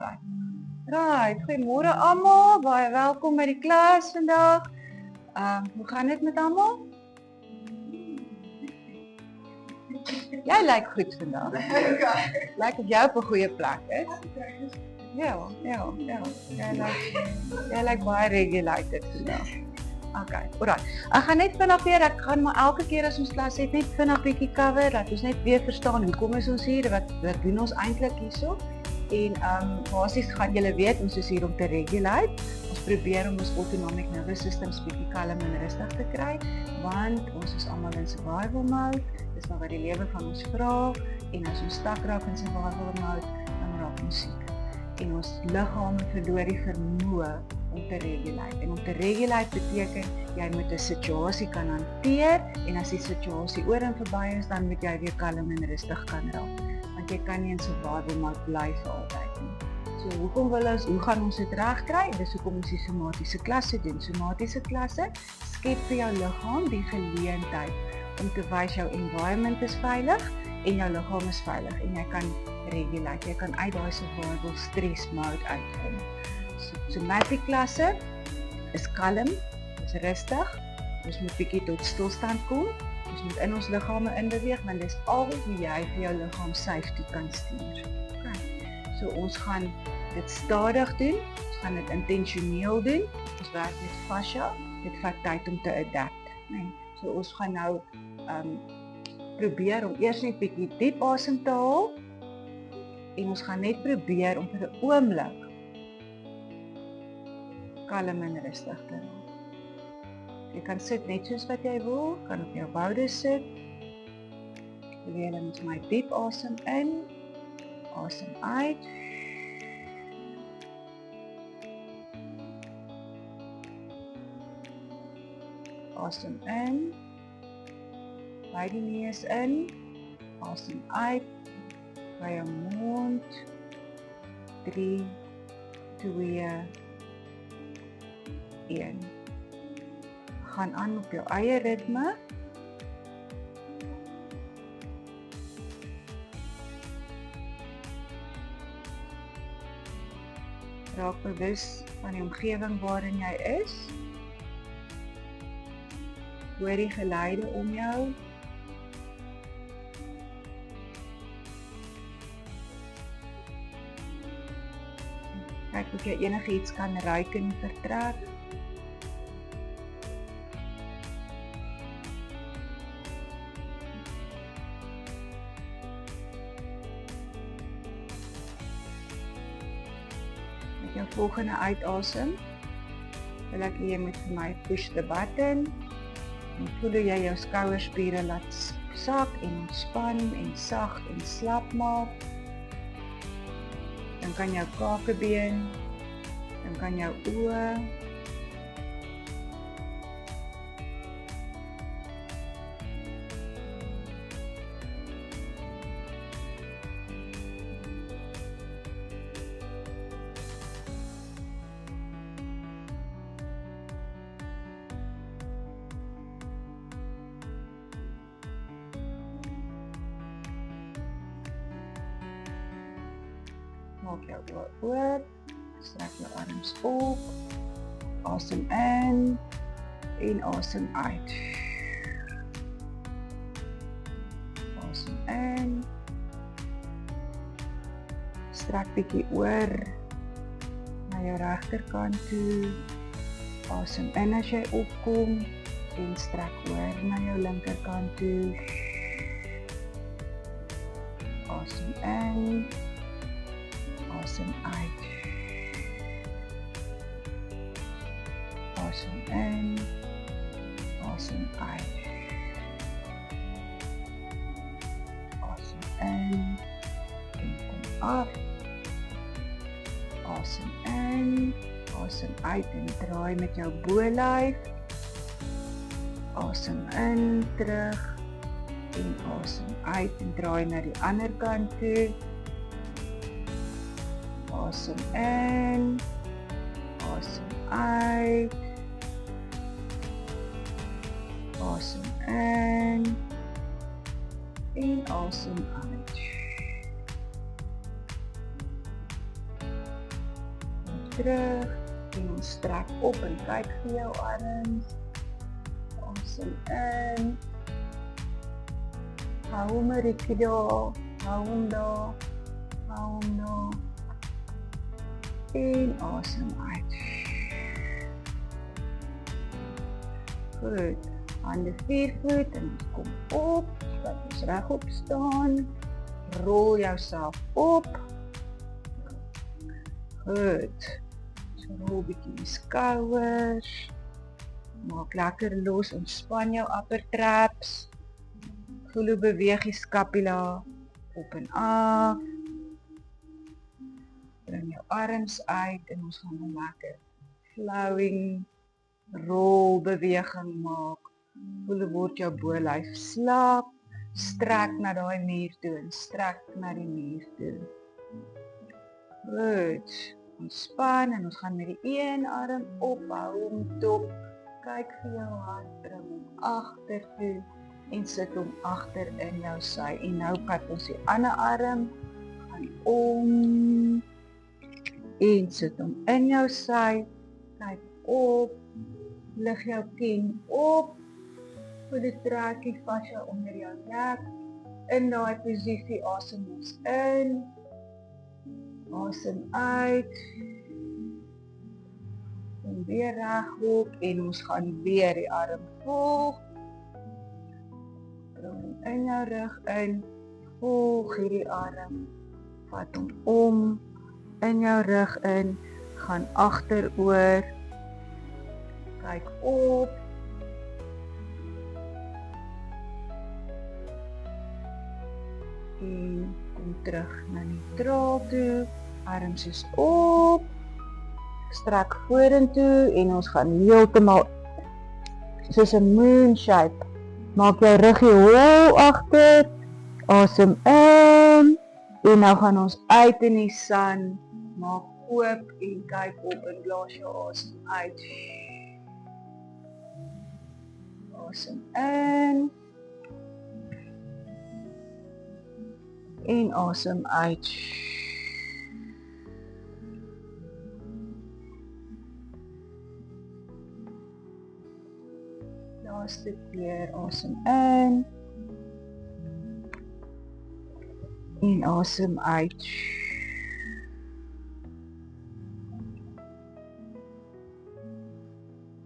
Okay. Right, goeiemôre almal. Baie welkom by die klas vandag. Hoe gaan dit met almal? Jy lyk goed vandag. Lyk of jy op 'n goeie plek is. Ja. Jy lyk baie regulated vandag. Okay, alright. Ek gaan net vinnig weer, ek gaan maar elke keer as ons klas het net vinnig bietjie cover, dat ons net weer verstaan hoekom is ons hier, wat doen ons eintlik hierso. En basies gaan julle weet, ons is hier om te regulate. Ons probeer om ons autonomic nervous systems bietjie kalm en rustig te kry, want ons is almal in survival mode. Dis maar wat die lewe van ons vra, en as ons stak raak in survival mode, dan raak ons siek. En ons liggame verloor die vermoë om te regulate. En om te regulate beteken, jy moet 'n situasie kan hanteer, en as die situasie oor en verby is, dan moet jy weer kalm en rustig kan raak. Want jy kan nie in survival mode bly vir altyd nie. So hoe gaan ons dit regkry? Dis hoekom ons die somatiese klasse doen. Somatiese klasse skep vir jou liggaam die geleentheid om te wys jou environment is veilig en jou liggaam is veilig en jy kan regulate. Jy kan uit daai survival stress mode uitkom. Somatic klasse is kalm, is rustig. Ons moet bietjie tot stilstand kom. Ons moet in ons liggame inbeweeg, want dis al hoe jy vir jou liggaam safety kan stuur. Okay. So ons gaan dit stadig doen, ons gaan dit intentioneel doen. Ons werk met fascia, dit vat tyd om te adapt. Nee. So ons gaan nou probeer om eers net bietjie diep asem te haal, en ons gaan net probeer om vir 'n oomblik kalm en rustig te raak. Jy kan sit net soos wat jy wil, kan op jou boude sit. Probeer dan met my diep asem in, asem uit. Asem in, by die neus in, asem uit, by jou mond, 3, 2, 1. Gaan aan op jou eie ritme. Raak bewus van die omgewing waarin jy is. Hoor die geluide om jou. Kyk of jy enigiets kan ruik in die vertrek. Met jou volgende uitasem wil ek jy moet vir my push the button. En voel hoe jy jou skouerspiere laat sak en ontspan en sag en slap maak. Dan kan jou kakebeen, dan kan jou oë, maak jou oë oop, strek jou arms op, asem in en asem uit. Asem in, strek bietjie oor na jou regterkant toe, asem in as jy opkom en strek oor na jou linkerkant toe. Asem in, asem uit. Asem in, asem uit. Asem in en kom af. Asem in, asem uit en draai met jou bolyf. Asem in, terug en asem uit en draai na die ander kant toe. Asem in, asem uit, asem in en asem uit. terug. En ons strek op en kyk vir jou arms. Asem in. Hou hom 'n rukkie daar. Hou hom daar. Hou hom daar. En asem uit. Goed. Hande viervoet en ons kom op. Laat ons regop staan. Rol jouself op. Goed. So rol bietjie die skouers. Maak lekker los, ontspan jou upper traps. Voel hoe beweeg die scapula op en af. Bring jou arms uit en ons gaan 'n lekker flowing rol beweging maak. Voel hoe word jou bolyf slap. Strek na daai muur toe en strek na die muur toe. Goed. Ontspan en ons gaan met die een arm ophou hom dop. Kyk vir jou hand, bring hom agter toe en sit hom agter in jou sy. En nou vat ons die ander arm, gaan om en sit hom in jou sy. Kyk op, lig jou kin op, voel die trekkie fascia onder jou nek. In daai posisie asem ons in, asem uit. En weer regop en ons gaan weer die arm volg. Bring hom in jou rug in, volg hierdie arm. Vat hom om, in jou rug in, gaan agteroor. Kyk op. En kom terug na neutraal toe. Arms is op. Strek vorentoe en ons gaan heeltemal soos 'n moon shape. Maak jou ruggie hol agter. Asem in. En nou gaan ons uit in die son. Maak oop en kyk op en blaas jou asem uit. Asem in. En asem uit. Laaste keer asem in. En asem uit.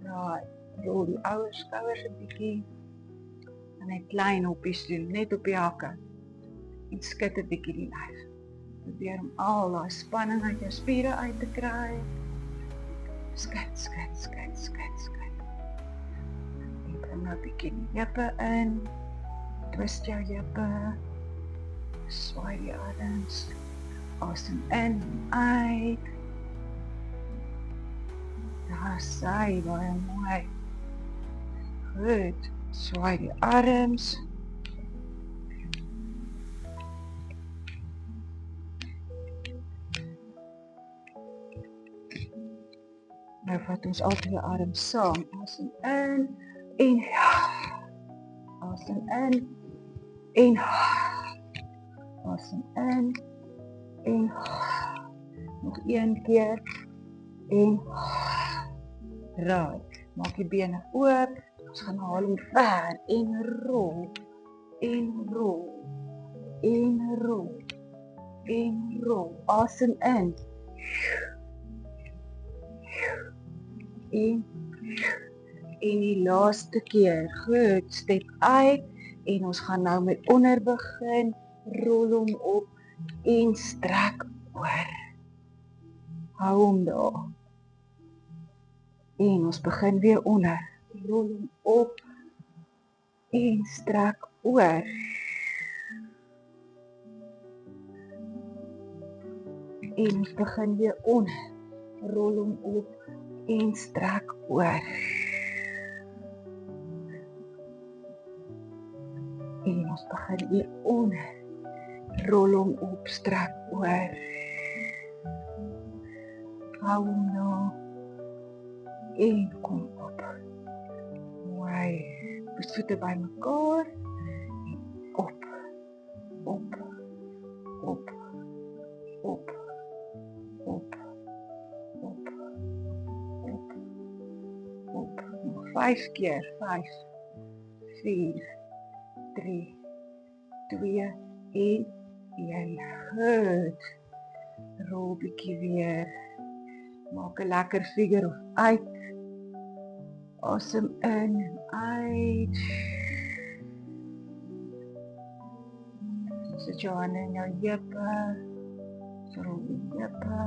Right, rol die ouer skouers 'n bietjie. En net klein hoppies doen, net op die hakke. En skud 'n bietjie die lyf. Probeer om al daai spanning uit jou spiere uit te kry. Skud, skud, skud, skud, skud. En bring nou 'n bietjie die heupe in. Twist jou heupe. Swaai die arms. Asem in en uit. Daar sy, baie mooi. Goed. Swaai die arms. Nou vat ons al die arms saam. Asem in en asem in en asem in en nog een keer en raai. Maak die bene oop. Ons gaan haal hom ver en rol en rol en rol en rol. Asem in. En die laaste keer. Goed, step uit en ons gaan nou met onder begin. Rol hom op en strek oor. Hou hom daar. En ons begin weer onder. Rol hom op en strek oor. En ons begin weer onder. Rol hom op en strek oor. En ons begin weer onder. Rol hom op, strek oor. Hou hom daar. En kom op. Mooi. Ons voete by mekaar. En op. Op. Op. Op. Op. Op. 5 keer. 5, 4, 3, 2, 1. Goed. Rol bietjie weer. Maak 'n lekker figure uit. Asem in en uit. Sit jou hande in jou heupe. Rol die heupe.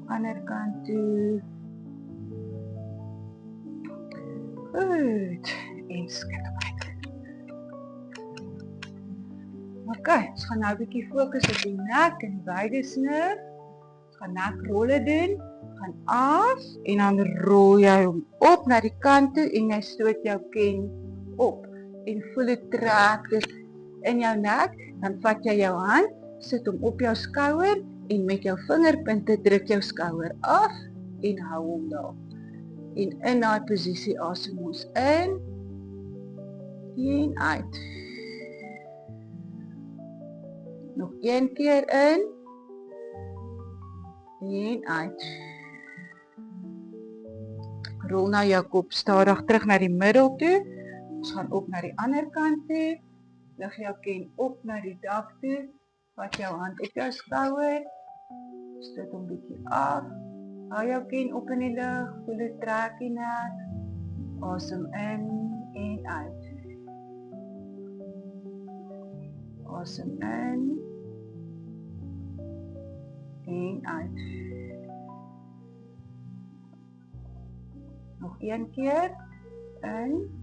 Ander kant toe. Goed. En skud op uit. Ok, ons gaan nou 'n bietjie fokus op die nek en die wydesnerf. Ons gaan nekrolle doen. Gaan af en dan rol jy hom op na die kant toe en jy stoot jou ken op. En voel dit trek dit in jou nek. Dan vat jy jou hand, sit hom op jou skouer en met jou vingerpunte druk jou skouer af en hou hom daar. En in daai posisie asem ons in en uit. Nog een keer in en uit. Rol nou jou kop stadig terug na die middel toe. Ons gaan op na die ander kant toe. Lig jou ken op na die dak toe. Vat jou hand op jou skouer. Stoot hom bietjie af. Hou jou ken op in die lug. Voel dit trek die nek. Asem in en uit. Asem in en uit. Nog een keer. In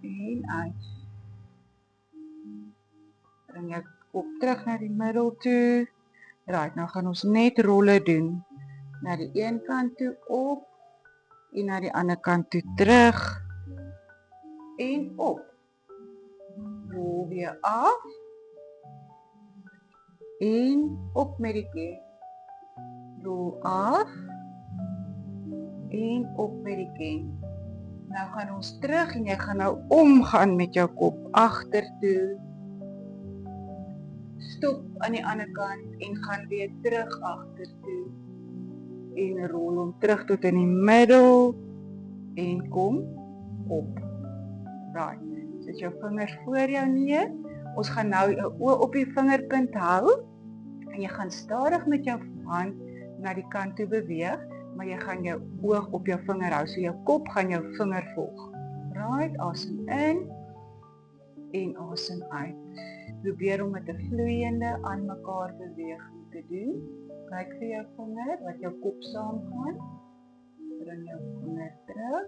en uit. Bring jou kop terug na die middel toe. Right, nou gaan ons net rolle doen. Na die een kant toe op en na die ander kant toe terug en op. Rol weer af en op met die ken. Rol af en op met die ken. Nou gaan ons terug en jy gaan nou omgaan met jou kop agtertoe. Stop aan die ander kant en gaan weer terug agtertoe. En rol hom terug tot in die middel en kom op. Right. Sit jou vingers voor jou neer. Ons gaan nou jou oë op die vingerpunt hou en jy gaan stadig met jou hand na die kant toe beweeg, maar jy gaan jou oog op jou vinger hou, so jou kop gaan jou vinger volg. Right, asem in en asem uit. Probeer om met 'n vloeiende aan mekaar beweging te doen. Kyk vir jou vinger wat jou kop saamgaan. Bring jou vinger terug.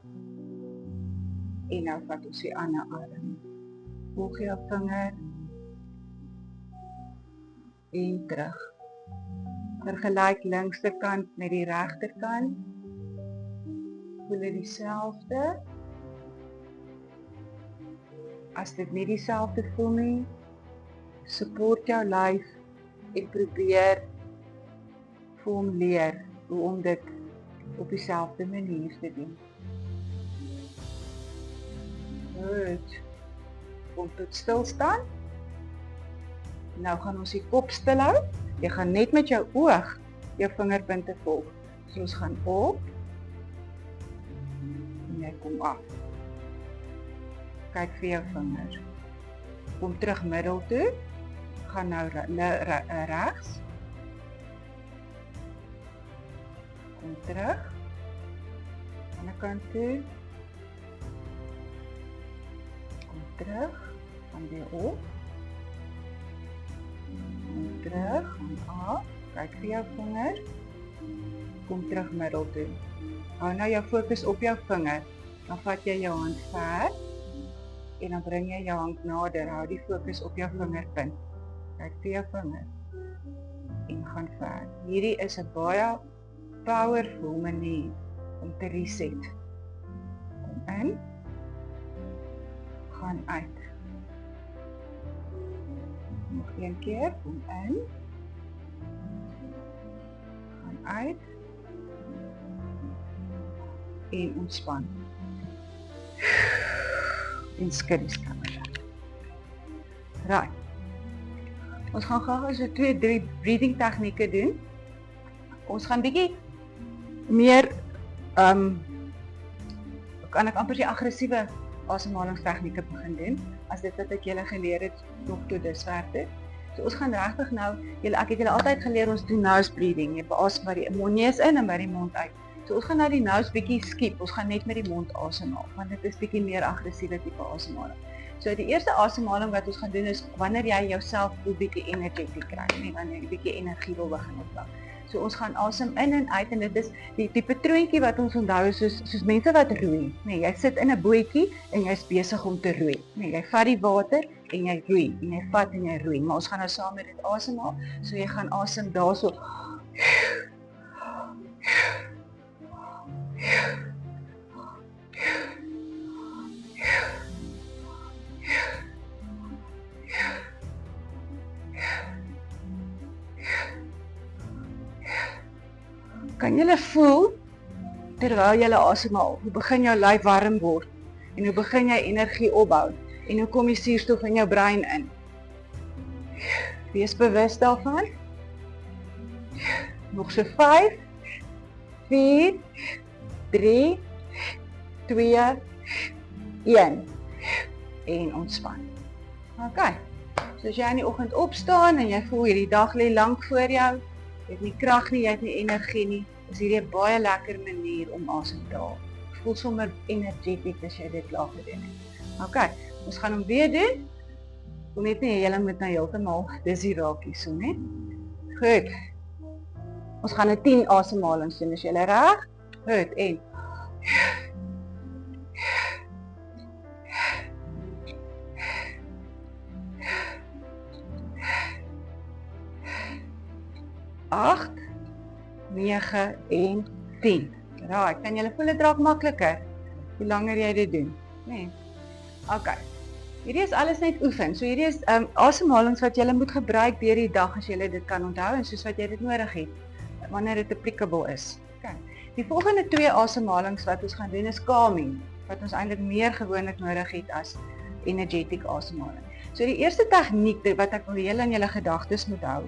En nou vat ons die ander arm. Volg jou vinger. En terug. Vergelyk linkse kant met die regterkant. Voel dit dieselfde? As dit nie dieselfde voel nie, support jou lyf en probeer vir hom leer hoe om dit op dieselfde manier te doen. Goed. Kom tot stilstaan. Nou gaan ons die kop stil hou. Jy gaan net met jou oog jou vingerpunte volg. So ons gaan op en jy kom af. Kyk vir jou vingers. Kom terug middel toe. Gaan nou regs. Kom terug. Ander kant toe. Kom terug. Gaan weer op. Kom terug. Gaan af. Kyk vir jou vinger. Kom terug middel toe. Hou nou jou fokus op jou vinger. Dan vat jy jou hand ver. En dan bring jy jou hand nader. Hou die fokus op jou vingerpunt. Kyk vir jou vinger. En gaan ver. Hierdie is 'n baie powerful manier om te reset. Kom in. Gaan uit. Nog een keer. Kom in. Gaan uit. En ontspan. En skud die skouers uit. Right. Ons gaan gou so 2-3 breathing tegnieke doen Ons gaan bietjie meer, kan ek amper die aggressiewe asemhalingstegnieke begin doen, as dit wat ek julle geleer het nog tot dusver toe. So ons gaan regtig nou, ek het julle altyd geleer ons doen nose breathing, jy asem by die neus in en by die mond uit. So ons gaan nou die nose bietjie skiep, ons gaan net met die mond asemhaal, want dit is bietjie meer aggressiewe tipe asemhaling. So die eerste asemhaling wat ons gaan doen is wanneer jy jouself voel bietjie energetic kry, nie wanneer jy bietjie energie wil begin opbou. So ons gaan asem in en uit en dit is die patroontjie wat ons onthou is soos mense wat roei. Nee, jy sit in 'n bootjie en jy's besig om te roei. Nee, jy vat die water en jy roei en jy vat en jy roei, maar ons gaan nou saam met dit asemhaal. So jy gaan asem daarso. Kan julle voel, terwyl julle asemhaal, hoe begin jou lyf warm word, en hoe begin jy energie opbou, en hoe kom die suurstof in jou brein in? Wees bewus daarvan. Nog so 5, 4, 3, 2, 1, en ontspan. Ok, so as jy in die oggend opstaan, en jy voel hierdie dag lê lank voor jou, jy het nie krag nie, jy het nie energie nie, is hierdie 'n baie lekker manier om asem te haal. Voel sommer energetic as jy dit klaar gedoen het. Ok, ons gaan hom weer doen. Kom net nie, julle moet nou heeltemal dizzy raak hierso, né? Goed. Ons gaan 'n 10 asemhalings doen, is julle reg? Goed, en 8, 9 en 10. Raai, kan julle voel dit raak makliker, hoe langer jy dit doen, nee. Ok, hierdie is alles net oefen, so hierdie is asemhalings wat julle moet gebruik deur die dag as julle dit kan onthou en soos wat jy dit nodig het, wanneer dit applicable is. Okay. Die volgende 2 asemhalings wat ons gaan doen is calming, wat ons eintlik meer gewoonlik nodig het as energetic asemhaling. So die eerste tegniek wat ek wil julle in julle gedagtes moet hou,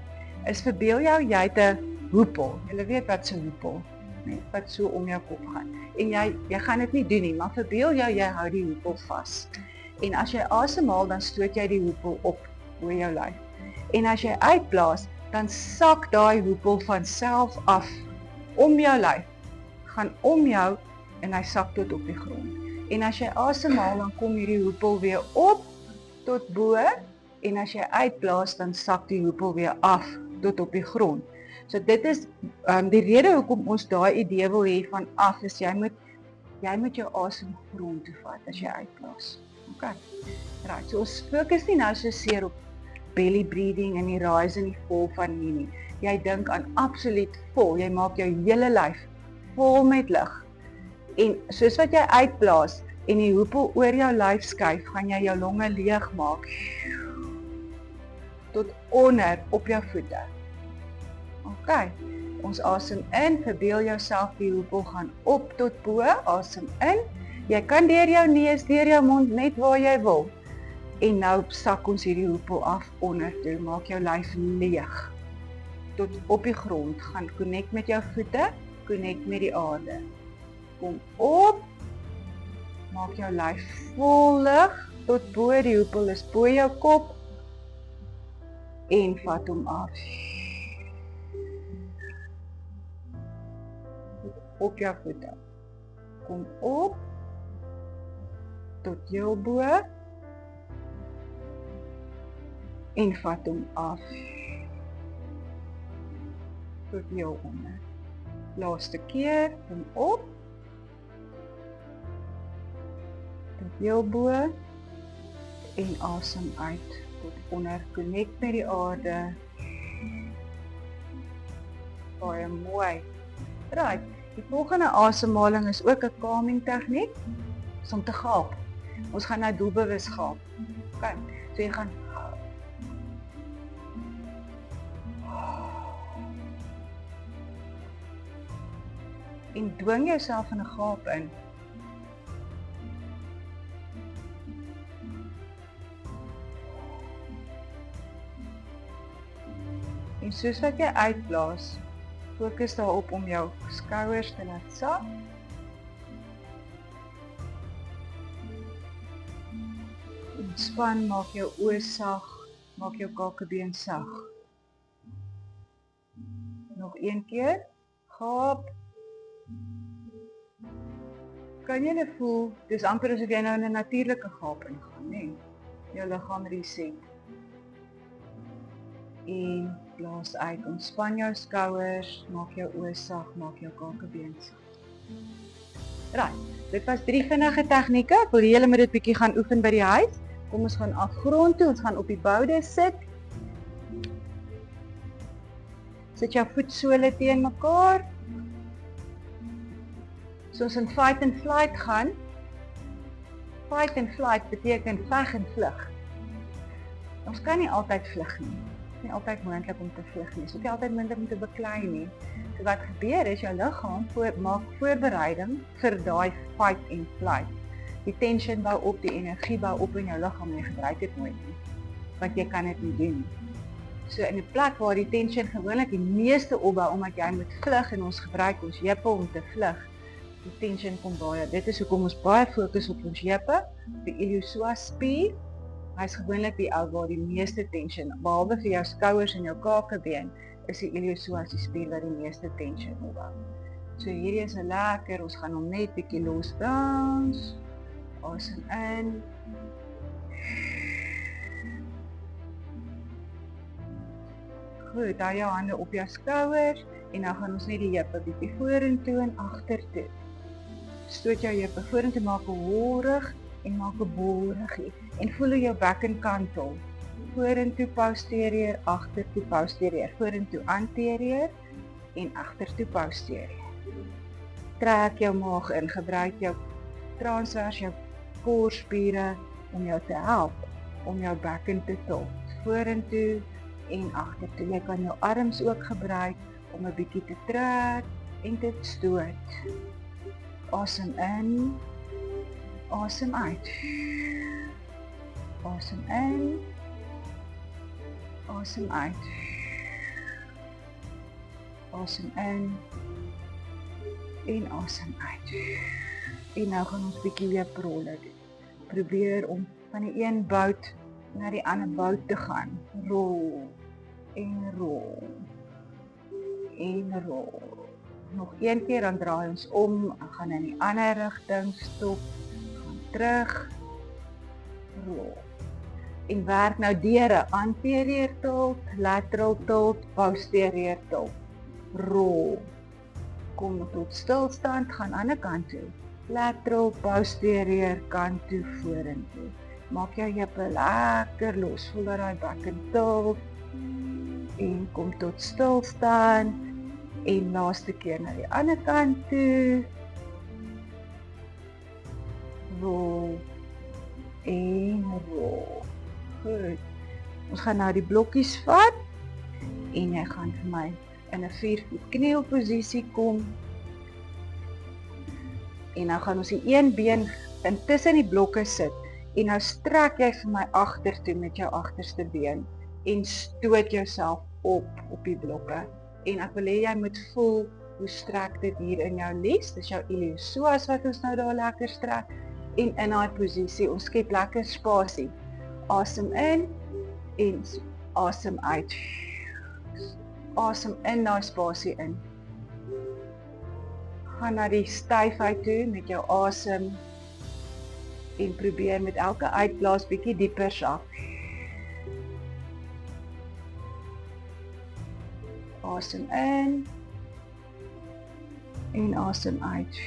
is verbeel jou jy het 'n hoepel. Julle weet wat so 'n hoepel, nee, wat so om jou kop gaan. En jy gaan dit nie doen nie, maar verbeel jou jy hou die hoepel vas. En as jy asemhaal, dan stoot jy die hoepel op oor jou lyf. En as jy uitblaas, dan sak daai hoepel van self af om jou lyf, gaan om jou en hy sak tot op die grond. En as jy asemhaal, dan kom hierdie hoepel weer op tot bo, en as jy uitblaas, dan sak die hoepel weer af tot op die grond. So dit is die rede hoekom ons daai idee wil hê van af, is jy moet jou asem grond toe vat as jy uitblaas. Okay. Right, so ons fokus nie nou so seer op belly breathing en die rise en die fall van nie. Jy dink aan absoluut vol, jy maak jou hele lyf vol met lug. En soos wat jy uitblaas en die hoepel oor jou lyf skuif, gaan jy jou longe leeg maak tot onder op jou voete. Ok, ons asem in, verbeel jouself die hoepel gaan op tot bo, asem in. Jy kan deur jou neus, deur jou mond, net waar jy wil. En nou sak ons hierdie hoepel af onder toe, maak jou lyf leeg. Tot op die grond, gaan connect met jou voete, connect met die aarde. Kom op, maak jou lyf vol lug, tot bo, die hoepel is bo jou kop, en vat hom af. Op jou voete. Kom op, tot heel bo, en vat hom af, tot heel onder. Laaste keer, kom op, tot heel bo, en asem uit, tot onder, connect met die aarde. Baie mooi. Right, die volgende asemhaling is ook 'n calming tegniek, is om te gaap. Ons gaan nou doelbewus gaap. Okay, so jy gaan en dwing jouself in 'n gaap in. En soos wat jy uitblaas, Fokus daarop om jou skouers te laat sak. Ontspan, maak jou oë sag, maak jou kakebeen sag. Nog een keer, gaap. Kan jy voel, dis amper asof jy nou in 'n natuurlike gaap ingaan, nee? Jou liggaam reset. En blaas uit, ontspan jou skouers, maak jou oë sag, maak jou kakebeen sag. Right, dit was 3 vinnige tegnieke, ek wil julle met dit bietjie gaan oefen by die huis. Kom ons gaan afgrond toe, ons gaan op die boude sit. Sit jou voetsole teen mekaar. So ons in fight and flight gaan. Fight and flight beteken veg en vlug. Ons kan nie altyd vlug nie. Dit is nie altyd moontlik om te vlug nie. Dit is ook nie altyd moontlik om te beklei nie. So wat gebeur is, jou liggaam maak voorbereiding vir daai fight and flight. Die tension bou op, die energie bou op in jou liggaam en jy gebruik dit nooit nie. Want jy kan dit nie doen nie. So in 'n plek waar die tension gewoonlik die meeste opbou omdat jy moet vlug en ons gebruik ons heupe om te vlug. Die tension kom baie. Dit is hoekom ons baie fokus op ons heupe, die iliopsoas spier. Hy is gewoonlik die ou waar die meeste tension, behalwe vir jou skouers en jou kakebeen, is die iliopsoas die spier wat die meeste tension opbou. So hierdie is 'n lekker, ons gaan hom net bietjie losbrans. Asem in. Goed, hou jou hande op jou skouers en dan gaan ons net die heupe bietjie vorentoe en agtertoe. Stoot jou heupe vorentoe, maak 'n holrig en maak 'n bolrigie. En voel hoe jou bekken kantel. Vorentoe posterior, agtertoe posterior, vorentoe anterior en agtertoe posterior. Trek jou maag in, gebruik jou transvers, jou koorspiere om jou te help, om jou bekken te tilt. Vorentoe en agtertoe. Jy kan jou arms ook gebruik om 'n bietjie te trek en te stoot. Asem in, asem uit. Asem in, asem uit. Asem in en asem uit. En nou gaan ons bietjie weer rolle doen. Probeer om van die een bout na die ander bout te gaan. Rol en rol en rol. Nog een keer, dan draai ons om, gaan in die ander rigting, stop, gaan terug, rol. En werk nou deur 'n anterior tilt, lateral tilt, posterior tilt. Rol. Kom tot stilstand, gaan ander kant toe. Lateral, posterior, kant toe, vorentoe. Maak jou heupe lekker los, voel dat daai bekken tilt. En kom tot stilstand. En laaste keer na die ander kant toe. Rol. En rol. Goed. Ons gaan nou die blokkies vat. En jy gaan vir my in 'n 4-voet knielposisie kom. En nou gaan ons die een been intussen die blokke sit. En nou strek jy vir my agtertoe met jou agterste been. En stoot jouself op die blokke. En ek wil hê jy moet voel hoe strek dit hier in jou lies. Dis jou iliopsoas wat ons nou daar lekker strek. En in daai posisie, ons skep lekker spasie. Asem in en asem uit. Asem in daai spasie in. Gaan na die styfheid toe met jou asem. En probeer met elke uitblaas bietjie dieper sak. Asem in en asem uit.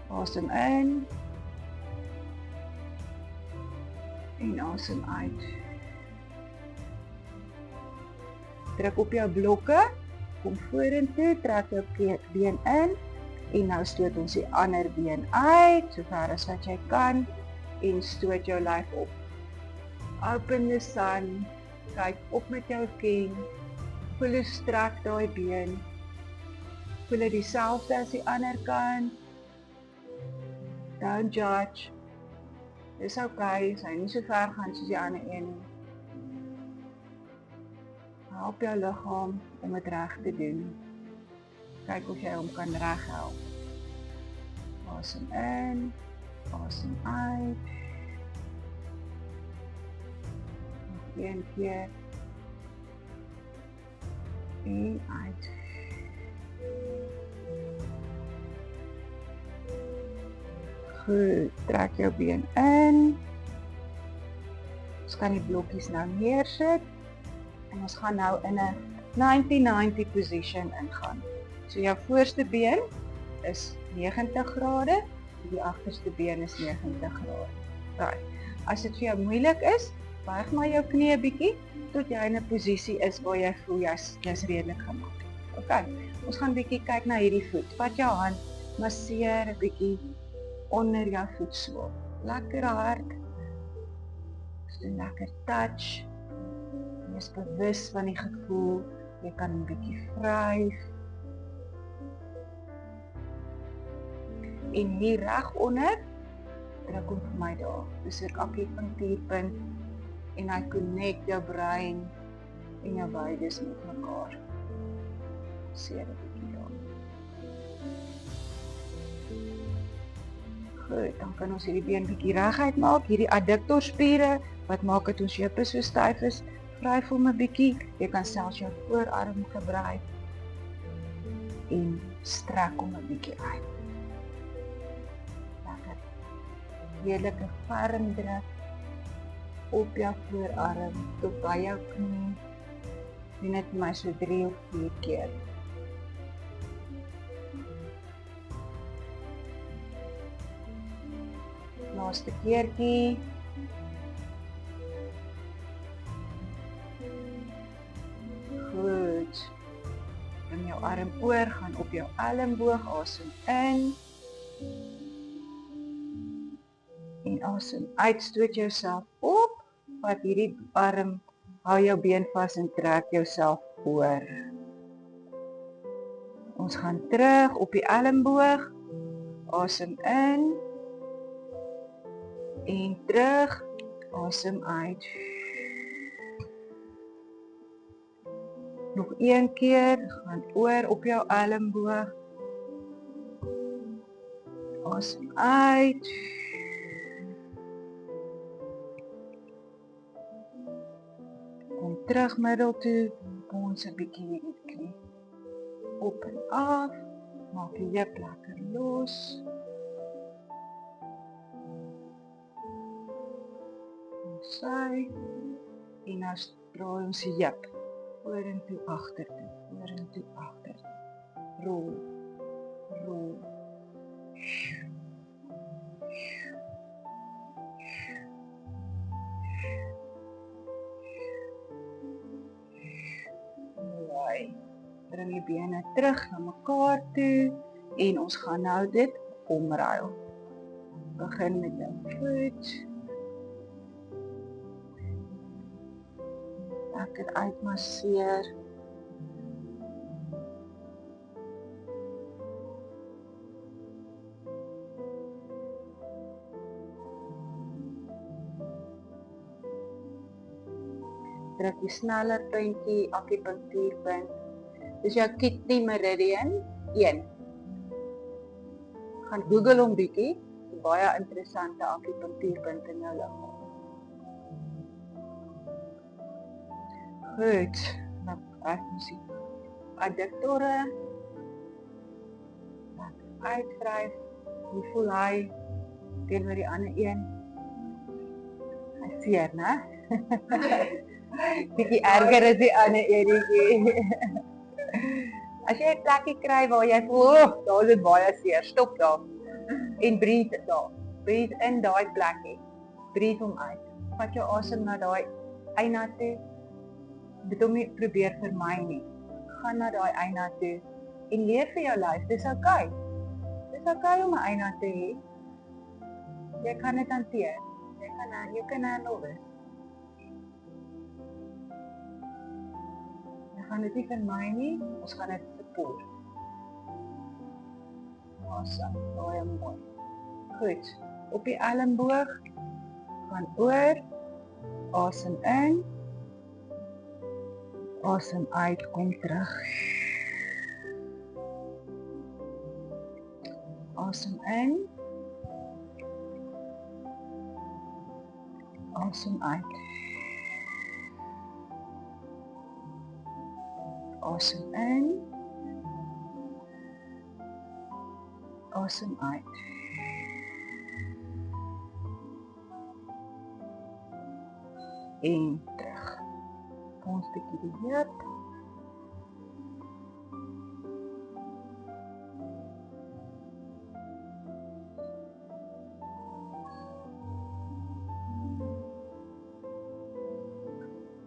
Asem in en asem uit. Druk op jou blokke, kom vorentoe, trek jou been in en nou stoot ons die ander been uit, so ver as wat jy kan en stoot jou lyf op. Open the sun, kyk op met jou kin, voel hoe strek daai been, voel dit dieselfde as die ander kant, don't judge, dis okay, as hy nie so ver gaan soos die ander een nie. Help jou liggaam om dit reg te doen. Kyk of jy hom kan reghelp. Asem in, asem uit. Nog een keer. En uit. Goed, trek jou been in. Ons kan die blokkies nou neersit. En ons gaan nou in 'n 90-90 position ingaan. So jou voorste been is 90 grade, die agterste been is 90 grade. Right. As dit vir jou moeilik is, buig maar jou knie 'n bietjie tot jy in 'n posisie is waar jy voel jy's redelik gemaak. OK. Ons gaan bietjie kyk na hierdie voet. Vat jou hand, masseer 'n bietjie onder jou voetswol. Lekker hard. So lekker touch. Jy is bewus van die gevoel. Jy kan 'n bietjie vryf. En hier reg onder, druk hom vir my daar. Dis 'n akupunktuurpunt en hy connect jou brein en jou wydes met mekaar. Seer 'n bietjie daar. Goed, dan kan ons hierdie been bietjie reguit maak. Hierdie adduktorspiere wat maak dat ons heupe so styf is, vryf hom 'n bietjie. Jy kan selfs jou voorarm gebruik en strek hom 'n bietjie uit. Lekker. Heerlike ferm druk op jou voorarm tot by jou knie. Doen dit maar so 3 of 4 keer. Laaste keertjie. Goed. Bring jou arm oor, gaan op jou elmboog, asem in. En asem uit, stoot jouself op. Vat hierdie arm, hou jou been vas en trek jouself oor. Ons gaan terug op die elmboog. Asem in. En terug, asem uit. Nog een keer, gaan oor op jou elmboog. Asem uit. Kom terug middel toe, bons 'n bietjie hierdie knie. Op en af, maak die heup lekker los. Sy, en nou draai ons die heup vorentoe, agtertoe, vorentoe, agtertoe. Rol, rol. Mooi. Bring die bene terug na mekaar toe en ons gaan nou dit omruil. Begin met jou voet. Lekker uitmasseer. Druk die sneller puntjie, akupunktuurpunt. Dis jou kidney meridian 1. Gaan Google hom bietjie. Baie interessante akupunktuurpunt in jou liggaam. Goed, nou ek moet die adduktore uitvryf. Hoe voel hy teenoor die ander een? Hy seer, né? Bietjie erger as die ander enetjie. As jy 'n plekkie kry waar jy voel, daar is dit baie seer, stop daar. En breathe daar. Breathe in daai plekkie. Breathe hom uit. Vat jou asem na daai eina toe. Dit hom nie probeer vermy nie. Gaan na daai eina toe en leer vir jou lyf, dis okay. Dis okay om 'n eina te hê. Jy kan dit hanteer. Jy kan handle dit. Jy gaan dit nie vermy nie, ons gaan dit support. Awesome, baie mooi. Goed, op die elmboog, gaan oor, asem in, Asem uit, kom terug. Asem in. Asem uit. Asem in. Asem uit. En terug. Ons bietjie die heup.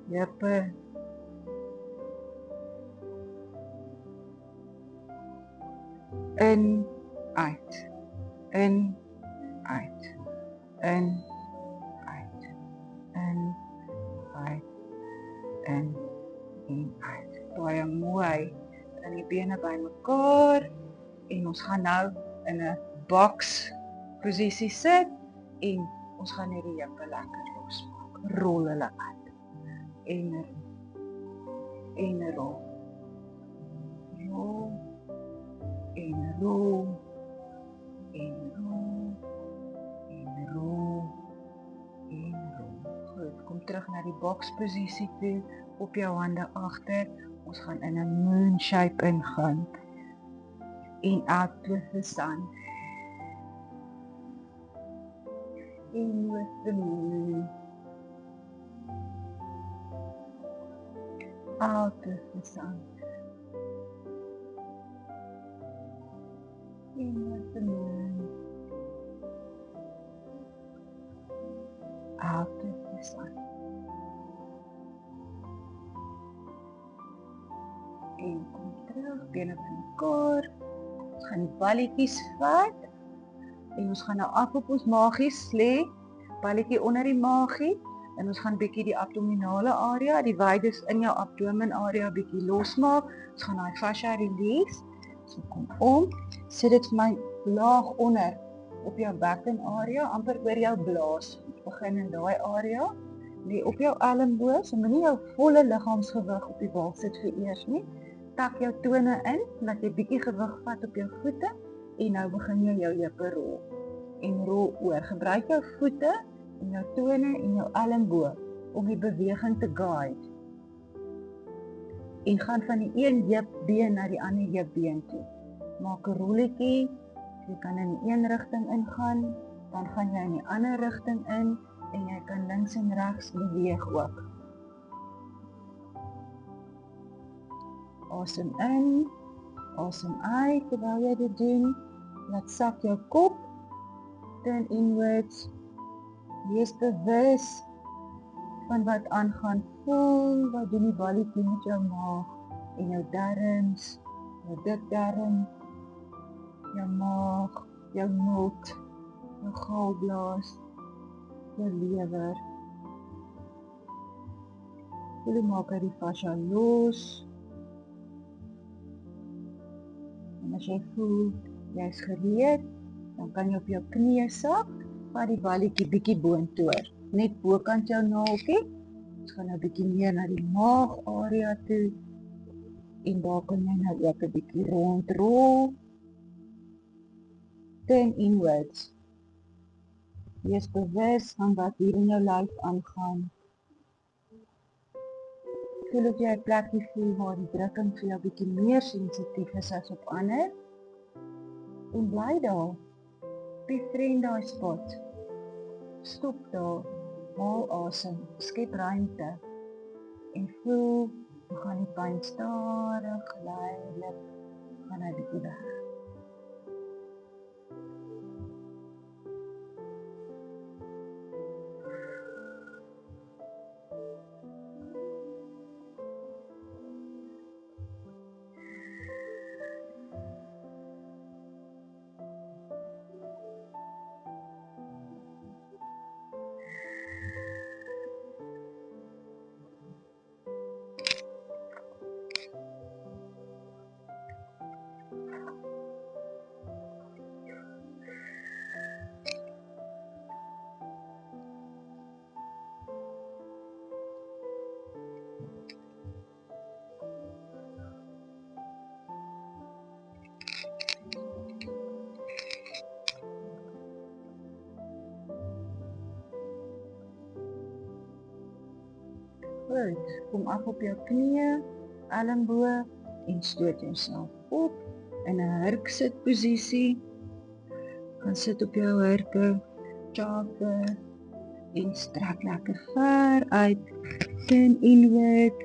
Heupe. In, uit. In, uit. In, uit. In, uit. In, en uit. Baie mooi. Dan die bene by mekaar. En ons gaan nou in 'n box posisie sit. En ons gaan net die heupe lekker losmaak. Rol hulle uit. En rol. Rol. En rol. En rol. En rol. En rol. Goed, kom terug na die boksposisie toe. Op jou hande agter. Ons gaan in 'n moon shape ingaan. En out with the sun. In with the moon. Out with the sun. In with the moon. Out with the sun. En kom terug, bene by mekaar. Ons gaan die balletjies vat. En ons gaan nou af op ons maagies lê. Balletjie onder die maagie. En ons gaan bietjie die abdominale area, die wydes in jou abdomen area bietjie losmaak. Ons gaan daai fascia release. So kom om. Sit dit vir my laag onder op jou bekken area, amper oor jou blaas. Ons begin in daai area. Lê op jou elmboog, so moenie jou volle liggaamsgewig op die bal sit vir eers nie. Tak jou tone in, laat jy bietjie gewig vat op jou voete en nou begin jy jou heupe rol. En rol oor. Gebruik jou voete en jou tone en jou elmboog om die beweging te guide. En gaan van die een heupbeen na die ander heupbeen toe. Maak 'n rolletjie. Jy kan in die een rigting ingaan, dan gaan jy in die ander rigting in en jy kan links en regs beweeg ook. Asem in, asem uit terwyl jy dit doen. Laat sak jou kop, turn inwards. Wees bewus van wat aangaan. Voel wat doen die balletjie met jou maag en jou darmes, jou dikdarm, jou maag, jou mond, jou galblaas, jou lewer. Voel hoe maak hy die fascia los. En as jy voel jy is gereed, dan kan jy op jou knieë sak, vat die balletjie bietjie boontoe, net bokant jou naaltjie. Ons gaan nou bietjie meer na die maag area toe en daar kan jy nou ook 'n bietjie rondrol. Turn inwards. Wees bewus van wat hier in jou lyf aangaan. Voel of jy 'n plekkie voel waar die drukking vir jou bietjie meer sensitief is as op ander. En bly daar. Befriend daai spot. Stop daar. Haal asem. Skep ruimte. En voel hoe gaan die pyn stadig, geleidelik gaan hy bietjie weg. Goed, kom af op jou knieë, elmboog en stoot jouself op in 'n hurksitposisie. Gaan sit op jou hurke, chafe en strek lekker ver uit, chin inward,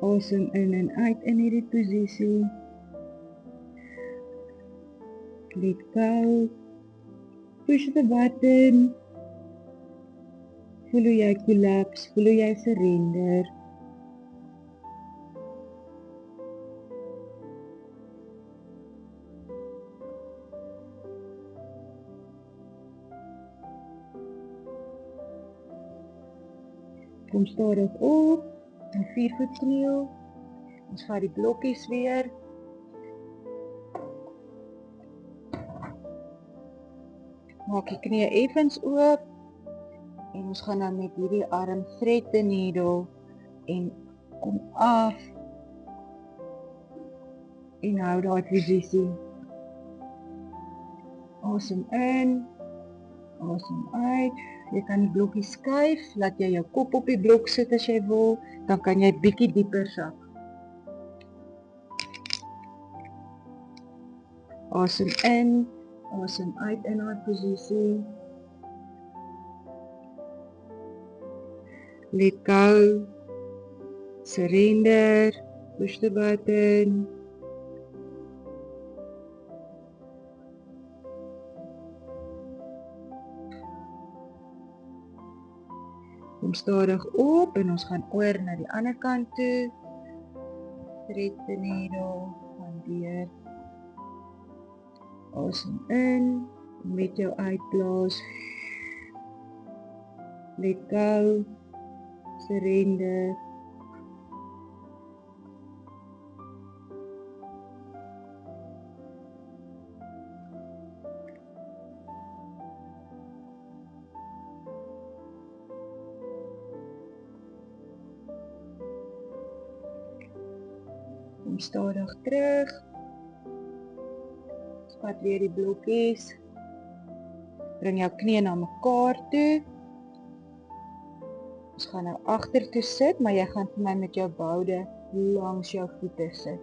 asem in en uit in hierdie posisie. Let go, push the button, voel hoe jy collapse, voel hoe jy surrender. Kom stadig op, 'n 4-voet kniel. Ons vat die blokkies weer. Maak die knieë effens oop. En ons gaan dan met hierdie arm thread the needle en kom af. En hou daai posisie. Asem in, asem uit. Jy kan die blokkie skuif, laat jy jou kop op die blok sit as jy wil, dan kan jy bietjie dieper sak. Asem in, asem uit in daai posisie. Let go, surrender, push the button. Kom stadig op en ons gaan oor na die ander kant toe. Thread the needle, gaan deur. Asem in, met jou uitblaas. Let go, surrender. Kom stadig terug. Spat weer die blokkies. Bring jou knieë na mekaar toe. Ons gaan nou agter toe sit, maar jy gaan vir my met jou boude langs jou voete sit.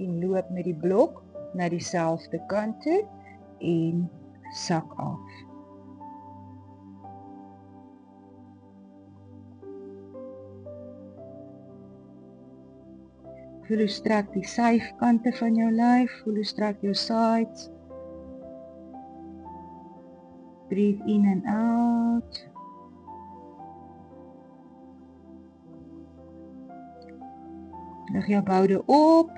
En loop met die blok na dieselfde kant toe en sak af. Voel hoe strek die syfkante van jou lyf, voel hoe strek jou sides. Breathe in and out. Lig jou boude op.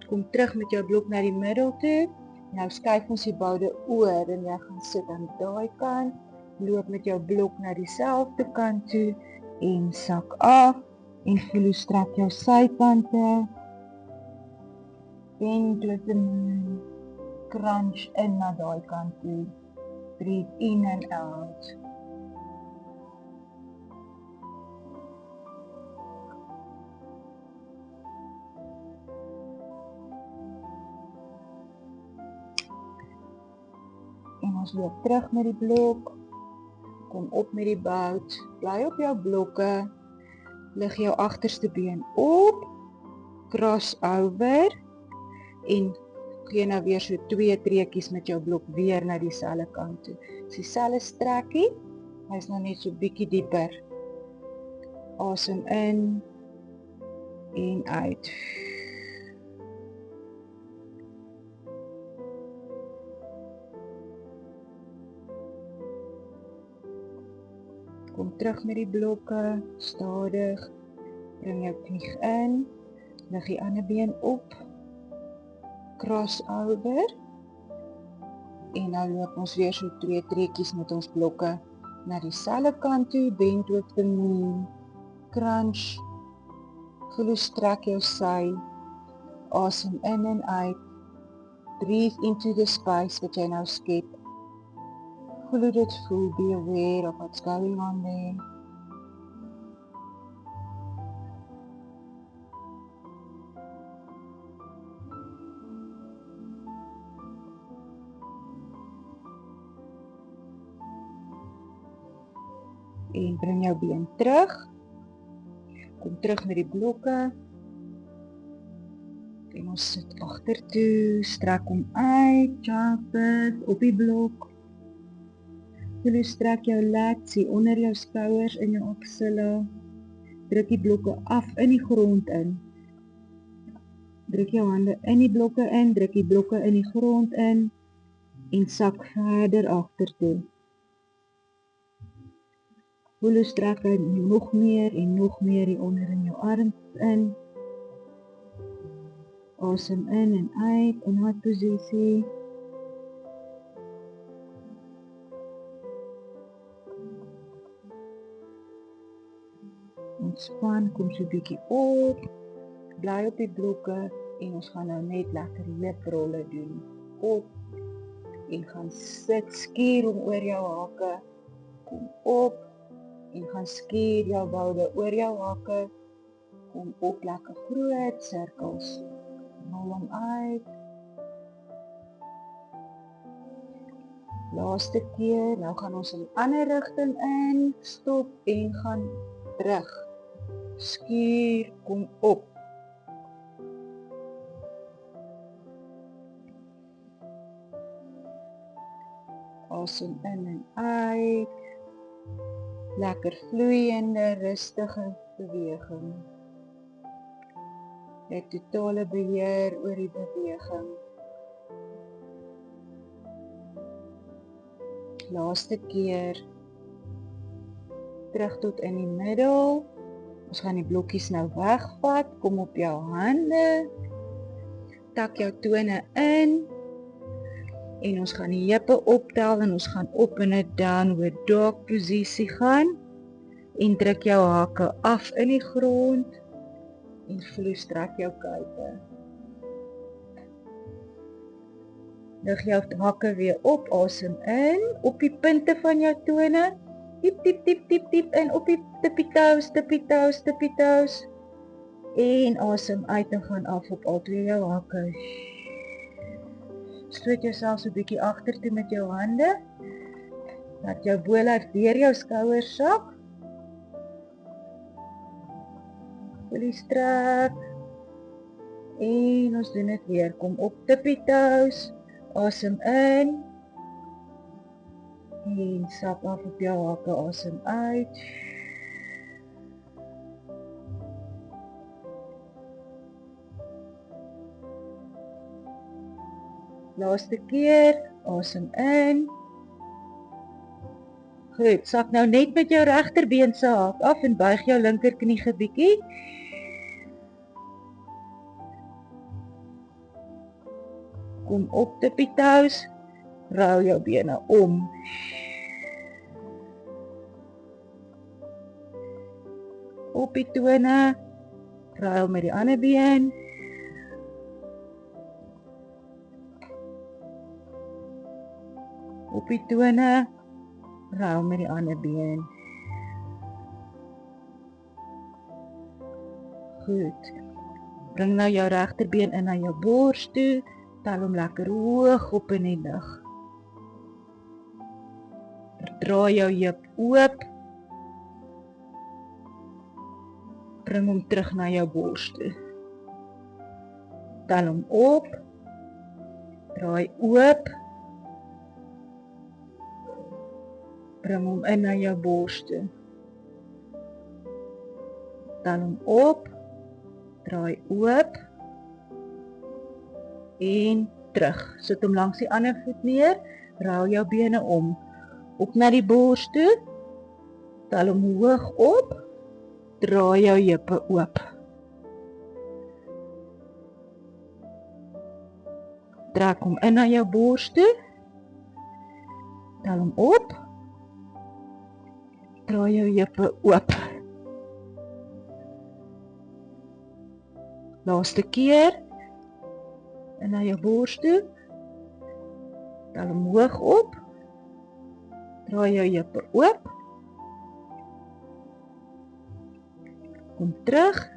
Kom terug met jou blok na die middel toe. Nou skuif ons die boude oor en jy gaan sit aan daai kant. Loop met jou blok na dieselfde kant toe en sak af. En voel hoe strek jou sykante. Bend with the moon. Crunch in na daai kant toe. Breathe in and out. En ons loop terug met die blok. Kom op met die bout. Bly op jou blokke. Lig jou agterste been op. Cross over. En gee nou weer so 2 treetjies met jou blok weer na dieselfde kant toe. Dis dieselfde strekkie. Hy is nou net so bietjie dieper. Asem in en uit. Kom terug met die blokke, stadig. Bring jou knie in. Lig die ander been op. Cross over. En nou loop ons weer so 2 treetjies met ons blokke na dieselfde kant toe. Bend with the knee. Crunch. Voel hoe strek jou sy. Asem in en uit. Breathe into the space wat jy nou skep. Voel hoe dit voel. Be aware of what's going on there. En bring jou been terug. Kom terug met die blokke. En ons sit agtertoe, strek hom uit, Childbirth, op die blok. Voel jy strek jou lats hier onder jou skouers in jou axilla. Druk die blokke af in die grond in. Druk jou hande in die blokke in, druk die blokke in die grond in en sak verder agtertoe. Voel jy strek nog meer en nog meer hier onder in jou arms in. Asem in en uit in daai posisie. Ontspan, kom so 'n bietjie op. Bly op die blokke en ons gaan nou net lekker heuprolle doen. Op en gaan sit, skuur hom oor jou hake. Kom op en gaan skuur jou boude oor jou hake. Kom op, lekker groot sirkels. Rol hom uit. Laaste keer, nou gaan ons in die ander rigting in, stop en gaan terug. Skuur, kom op. Asem in en uit. Lekker vloeiende, rustige beweging. Jy het totale beheer oor die beweging. Laaste keer. Terug tot in die middel. Ons gaan die blokkies nou wegvat. Kom op jou hande. Tak jou tone in. En ons gaan die heupe optel en ons gaan op in 'n downward dog posisie gaan. En druk jou hake af in die grond. En voel strek jou kuite. Lig jou hakke weer op, asem in, op die punte van jou tone. Diep, diep, diep, diep, diep in, op die tippie toes, tippie toes, tippie toes. En asem uit en gaan af op al twee jou hakke. Stoot jouself so 'n bietjie agtertoe met jou hande. Laat jou bolyf deur jou skouers sak. Voel strek. En ons doen dit weer. Kom op tippie toes. Asem in. En sak af op jou hakke. Asem uit. Laaste keer. Asem in. Goed, sak nou net met jou regterbeen se haak af en buig jou linkerknie 'n bietjie. Kom op tippie toes, rou jou bene om. Op die tone, rou met die ander been. Op die tone, rou met die ander been. Goed. Bring nou jou regterbeen in na jou bors toe. Tel hom lekker hoog op in die lug. Draai jou heup oop. Bring hom terug na jou bors toe. Tel hom op. Draai oop. Bring hom in na jou bors toe. Tel hom op. Draai oop. En terug. Sit hom langs die ander voet neer. Rou jou bene om. Op na die bors toe. Tel hom hoog op. Draai jou heupe oop. Trek hom in na jou bors toe. Tel hom op. Draai jou heupe oop. Laaste keer. En na jou bors toe. Tel hom hoog op. Draai jou heupe oop. Kom terug.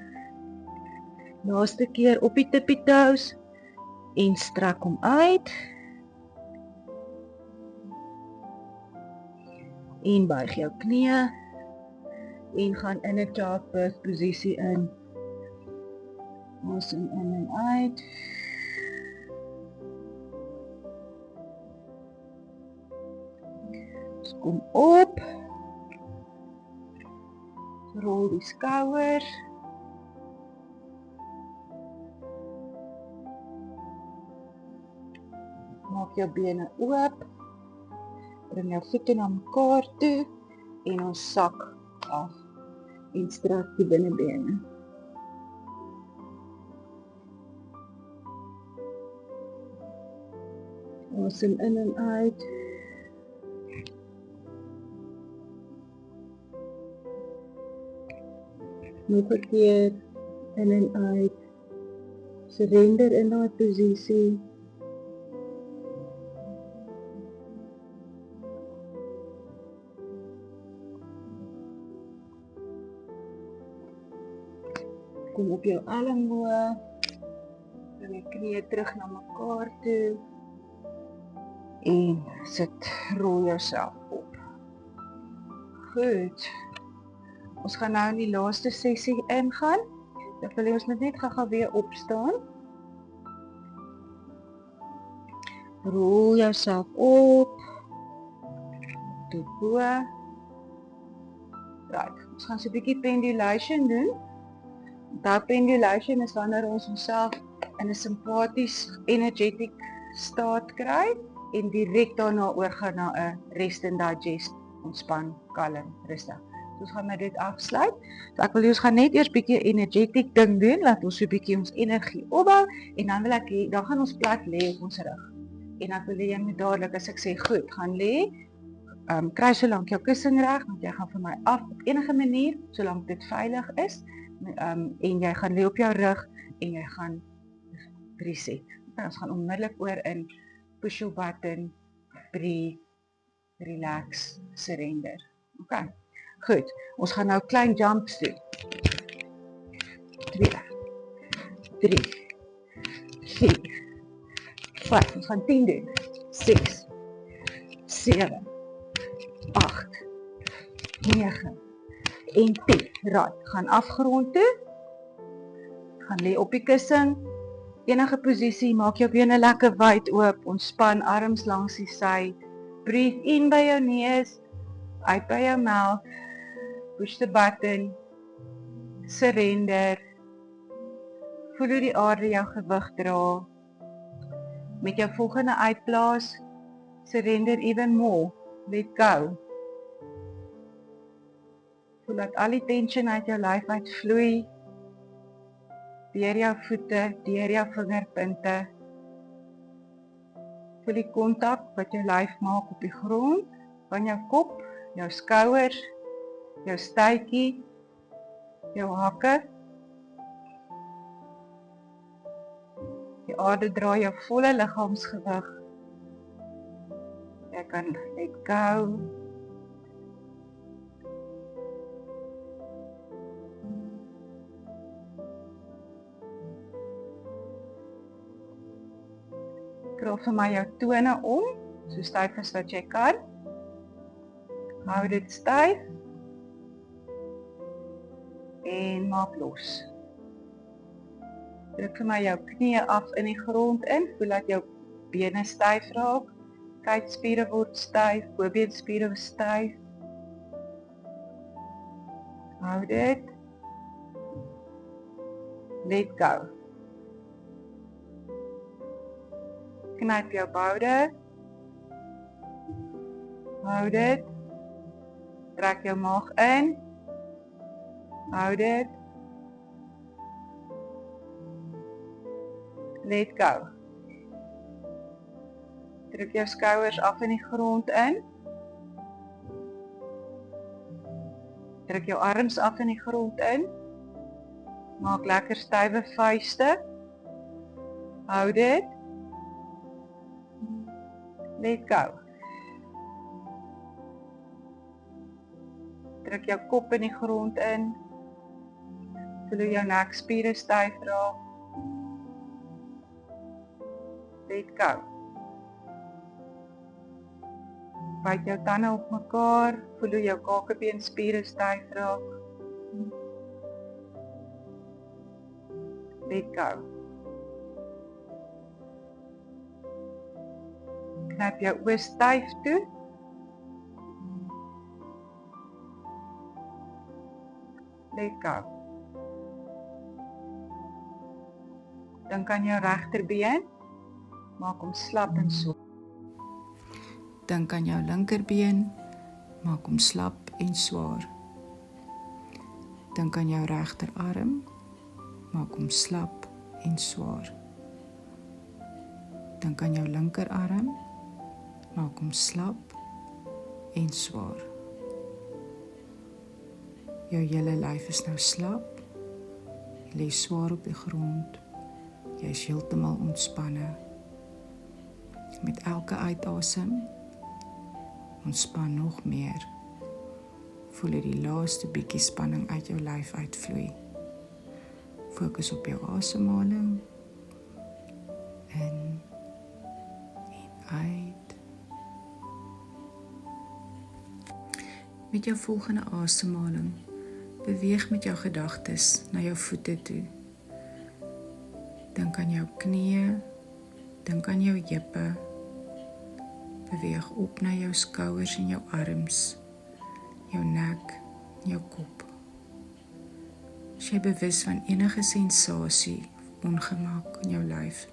Laaste keer op die tippie toes. En strek hom uit. En buig jou knieë. En gaan in 'n childbirth posisie in. Asem in en uit. Dus kom op. Rol die skouers. Maak jou bene oop. Bring jou voete na mekaar toe en ons sak af en strek die binnebene. Asem in en uit. Nog 'n keer in en uit. Surrender in daai posisie. Kom op jou elmboog. Bring jou knieë terug na mekaar toe. En sit, rol jouself op. Goed. Ons gaan nou in die laaste sessie ingaan. Dan wil ons net gou weer opstaan. Rol jouself op. Tot bo. Right. Ons gaan so 'n bietjie pendulation doen. Dat pendulation is wanneer ons onsself in 'n simpaties, energetic staat kry en direk daarna oorgaan na 'n rest and digest, ontspan, kalm, rustig. So ons gaan dit afsluit. So ek wil ons gaan net eers bietjie energetic ding doen, laat ons so bietjie ons energie opbou en dan wil ek hê dan gaan ons plat lê op ons rug. En ek wil hê jy moet dadelik as ek sê goed, gaan lê. Kry so lank jou kussing reg, want jy gaan vir my af op enige manier solank dit veilig is. En jy gaan lê op jou rug en jy gaan reset. Ons gaan onmiddellik oor in push your button, breathe, relax, surrender. Okay. Goed. Ons gaan nou klein jumps doen. 2 3 4 5. Ons gaan 10 doen. 6 7 8 9 en 10. Right. Gaan afgrond toe. Gaan lê op die kussing. Enige posisie, maak jou bene lekker wyd oop, ontspan arms langs die sy. Breathe in by jou neus, uit by jou mouth. Push the button. Surrender. Voel hoe die aarde jou gewig dra. Met jou volgende uitblaas, surrender even more. Let go. Voel dat al die tension uit jou lyf uitvloei. Deur jou voete, deur jou vingerpunte. Voel die kontak wat jou lyf maak op die grond, van jou kop, jou skouers, jou stuitjie, jou hakke. Die aarde dra jou volle liggaamsgewig. Jy kan let go. Draai vir my jou tone om, so styf as wat jy kan. Hou dit styf. En maak los. Druk vir my jou knieë af in die grond in, voel dat jou bene styf raak. Kuitspiere word styf, bobeenspiere word styf. Hou dit. Let go. Knyp jou boude. Hou dit. Trek jou maag in. Hou dit. Let go. Druk jou skouers af in die grond in. Druk jou arms af in die grond in. Maak lekker stywe vuiste. Hou dit. Let go. Druk jou kop in die grond in. Voel hoe jou nekspiere styf raak. Let go. Byt jou tande op mekaar. Voel hoe jou kakebeenspiere styf raak. Let go. Knip jou oë styf toe. Let go. Dink aan jou regterbeen. Maak hom slap en swaar. Dink aan jou linkerbeen. Maak hom slap en swaar. Dink aan jou regterarm. Maak hom slap en swaar. Dink aan jou linkerarm. Maak hom slap en swaar. Jou hele lyf is nou slap. Jy lê swaar op die grond. Jy is heeltemal ontspanne. Met elke uitasem ontspan nog meer. Voel jy die laaste bietjie spanning uit jou lyf uitvloei. Fokus op jou asemhaling. In en uit. Met jou volgende asemhaling beweeg met jou gedagtes na jou voete toe. Dink aan jou knieë, dink aan jou heupe. Beweeg op na jou skouers en jou arms, jou nek en jou kop. As jy bewus van enige sensasie of ongemak in jou lyf.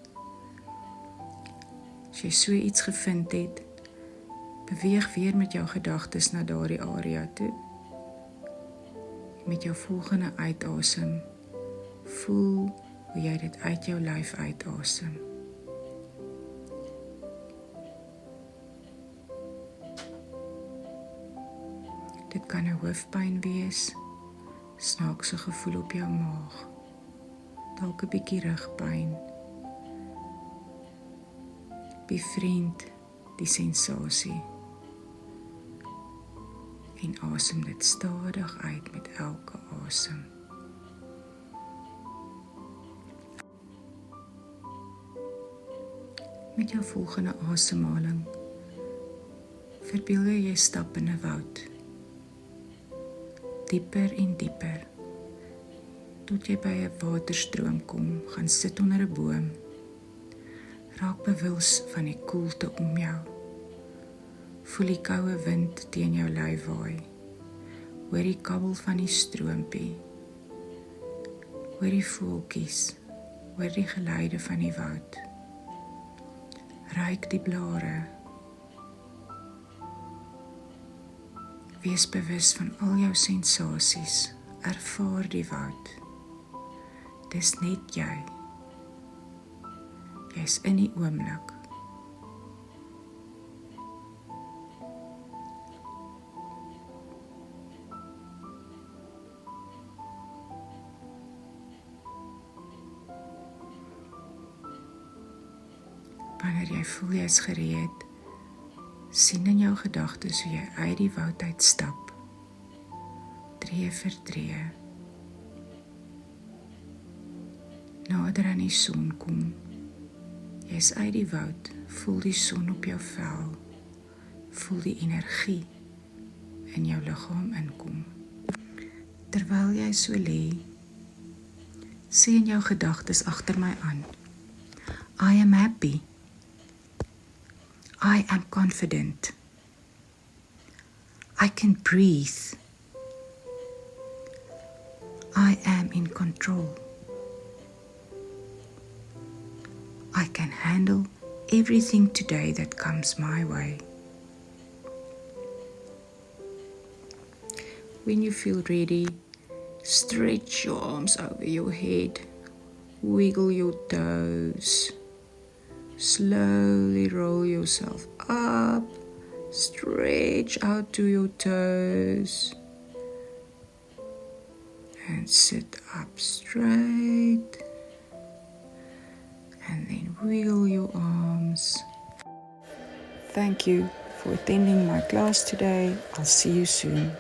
As jy so iets gevind het, beweeg weer met jou gedagtes na daardie area toe. Met jou volgende uitasem, voel hoe jy dit uit jou lyf uitasem. Dit kan 'n hoofpyn wees, snaakse gevoel op jou maag, dalk 'n bietjie rugpyn. Bevriend die sensasie en asem dit stadig uit met elke asem. Met jou volgende asemhaling verbeel jy stap in 'n woud. Dieper en dieper, tot jy by 'n waterstroom kom, gaan sit onder 'n boom. Raak bewus van die koelte om jou. Voel die koue wind teen jou lyf waai. Hoor die kabbel van die stroompie. Hoor die voeltjies, hoor die geluide van die woud. Ruik die blare. Wees bewus van al jou sensasies. Ervaar die woud. Dis net jy. Jy's in die oomblik. Wanneer jy voel jy is gereed, sien in jou gedagtes hoe jy uit die woud uitstap, tree vir tree. Nader aan die son kom, jy is uit die woud, voel die son op jou vel, voel die energie in jou liggaam inkom. Terwyl jy so lê, sê in jou gedagtes agter my aan, I am happy. I am confident. I can breathe. I am in control. I can handle everything today that comes my way. When you feel ready, stretch your arms over your head, wiggle your toes. Slowly roll yourself up, stretch out to your toes, and sit up straight, and then wiggle your arms. Thank you for attending my class today. I'll see you soon.